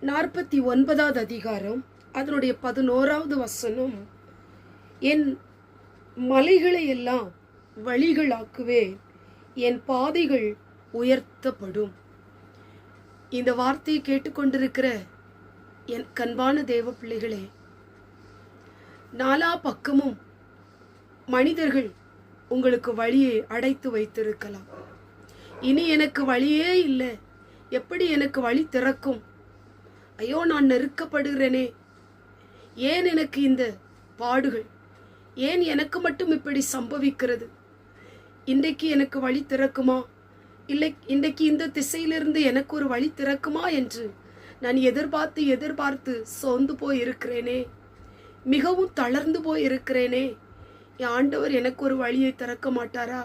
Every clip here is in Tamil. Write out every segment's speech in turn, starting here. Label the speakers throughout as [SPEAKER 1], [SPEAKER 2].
[SPEAKER 1] 49வது அதிகாரம் அதனுடைய 11வது வசனம், என் மலைகளை எல்லாம் வழிகளாக்குவேன், என் பாதைகள் உயர்த்தப்படும். இந்த வார்த்தையை கேட்டுக்கொண்டிருக்கிற என் கண்பான தேவ பிள்ளைகளே, நாலா பக்கமும் மனிதர்கள் உங்களுக்கு வழியை அடைத்து வைத்திருக்கலாம். இனி எனக்கு வழியே இல்லை, எப்படி எனக்கு வழி திறக்கும்? ஐயோ, நான் நெருக்கப்படுகிறேனே, ஏன் எனக்கு இந்த பாடுகள், ஏன் எனக்கு மட்டும் இப்படி சம்பவிக்கிறது? இன்றைக்கு எனக்கு வழி திறக்குமா? இல்லை இன்றைக்கு இந்த திசையிலிருந்து எனக்கு ஒரு வழி திறக்குமா என்று நான் எதிர்பார்த்து சோர்ந்து போய் இருக்கிறேனே, மிகவும் தளர்ந்து போய் இருக்கிறேனே. என் ஆண்டவர் எனக்கு ஒரு வழியை திறக்க மாட்டாரா?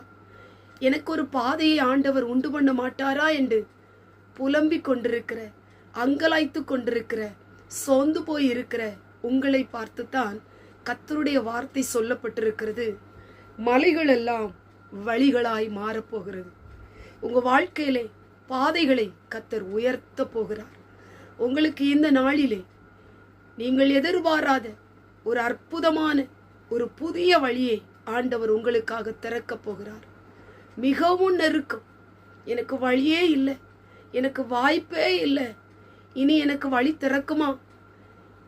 [SPEAKER 1] எனக்கு ஒரு பாதையை ஆண்டவர் உண்டு பண்ண மாட்டாரா என்று புலம்பிக் கொண்டிருக்கிற, அங்கலாய்த்து கொண்டிருக்கிற, சோர்ந்து போய் இருக்கிற உங்களை பார்த்துத்தான் கர்த்தருடைய வார்த்தை சொல்லப்பட்டிருக்கிறது. மலைகள் எல்லாம் வழிகளாய் மாறப்போகிறது. உங்க வாழ்க்கையிலே பாதைகளை கர்த்தர் உயர்த்த போகிறார். உங்களுக்கு இந்த நாளிலே நீங்கள் எதிர்பாராத ஒரு அற்புதமான ஒரு புதிய வழியை ஆண்டவர் உங்களுக்காக திறக்க போகிறார். மிகவும் நெருக்கம், எனக்கு வழியே இல்லை, எனக்கு வாய்ப்பே இல்லை, இனி எனக்கு வழி திறக்குமா,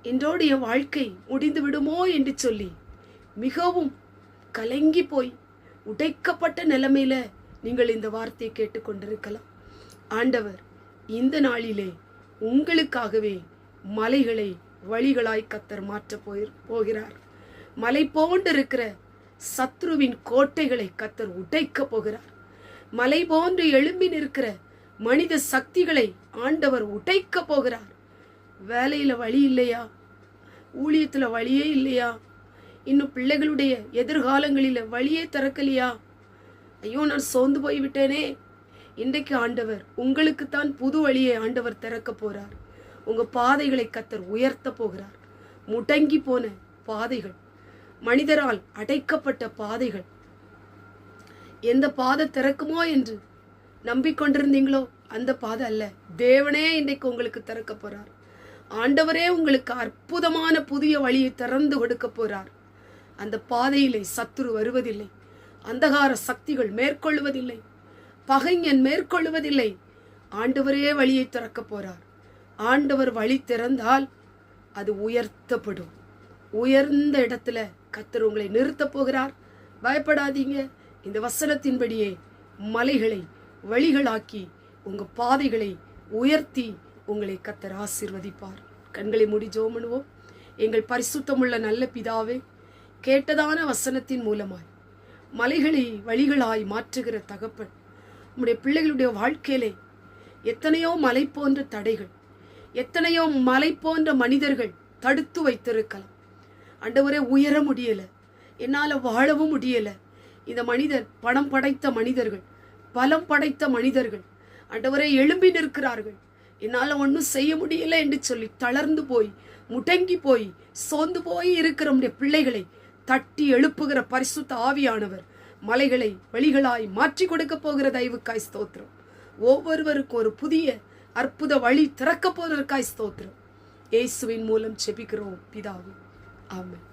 [SPEAKER 1] என்றோடு என் வாழ்க்கை முடிந்து விடுமோ என்று சொல்லி மிகவும் கலங்கி போய் உடைக்கப்பட்ட நிலைமையில நீங்கள் இந்த வார்த்தையை கேட்டுக்கொண்டிருக்கலாம். ஆண்டவர் இந்த நாளிலே உங்களுக்காகவே மலைகளை வழிகளாய் கர்த்தர் மாற்ற போகிறார். மலை போன்றிருக்கிற சத்ருவின் கோட்டைகளை கர்த்தர் உடைக்க போகிறார். மலை போன்று எழும்பி நிற்கிற மனித சக்திகளை ஆண்டவர் உடைக்க போகிறார். வேலையில வழி இல்லையா? ஊழியத்துல வழியே இல்லையா? இன்னும் பிள்ளைகளுடைய எதிர்காலங்களில வழியே திறக்கலையா? ஐயோ, நான் சோர்ந்து போய்விட்டேனே. இன்றைக்கு ஆண்டவர் உங்களுக்குத்தான் புது வழியை ஆண்டவர் திறக்க போறார். உங்க பாதைகளை கர்த்தர் உயர்த்த போகிறார். முடங்கி போன பாதைகள், மனிதரால் அடைக்கப்பட்ட பாதைகள், எந்த பாதை திறக்குமோ என்று நம்பிக்கொண்டிருந்தீங்களோ அந்த பாதை அல்ல, தேவனே இன்றைக்கு உங்களுக்கு திறக்க போறார். ஆண்டவரே உங்களுக்கு அற்புதமான புதிய வழியை திறந்து கொடுக்க போறார். அந்த பாதையிலே சத்துரு வருவதில்லை, அந்தகார சக்திகள் மேற்கொள்வதில்லை, பகைஞன் மேற்கொள்வதில்லை. ஆண்டவரே வழியை திறக்க போறார். ஆண்டவர் வழி திறந்தால் அது உயர்த்தப்படும். உயர்ந்த இடத்துல கர்த்தர் உங்களை நிறுத்த போகிறார். பயப்படாதீங்க. இந்த வசனத்தின்படியே மலைகளை வழிகளாக்கி உங்க பாதைகளை உயர்த்தி உங்களை கர்த்தர் ஆசீர்வதிப்பார். கண்களை மூடி ஜெபம் பண்ணுவோம். எங்கள் பரிசுத்தமுள்ள நல்ல பிதாவே, கேட்டதான வசனத்தின் மூலமாய் மலைகளை வழிகளாய் மாற்றுகிற தகப்பன், உம்முடைய பிள்ளைகளுடைய வாழ்க்கையிலே எத்தனையோ மலை போன்ற தடைகள், எத்தனையோ மலை போன்ற மனிதர்கள் தடுத்து வைத்திருக்கலாம். ஆண்டவரே, உயர முடியல, என்னால வாழவும் முடியல. இந்த மனிதர் பணம் படைத்த மனிதர்கள், பலம் படைத்த மனிதர்கள் ஆண்டவரே எழும்பி நிற்கிறார்கள். என்னால ஒன்றும் செய்ய முடியல என்று சொல்லி தளர்ந்து போய் முடங்கி போய் சோர்ந்து போய் இருக்கிற நம்முடைய பிள்ளைகளை தட்டி எழுப்புகிற பரிசுத்த ஆவியானவர் மலைகளை வழிகளாய் மாற்றி கொடுக்க போகிற தயவுக்காய் ஸ்தோத்திரம். ஒவ்வொருவருக்கும் ஒரு புதிய அற்புத வழி திறக்க போவதற்காய் ஸ்தோத்திரம். இயேசுவின் மூலம் ஜெபிக்கிறோம் பிதாவே, ஆமென்.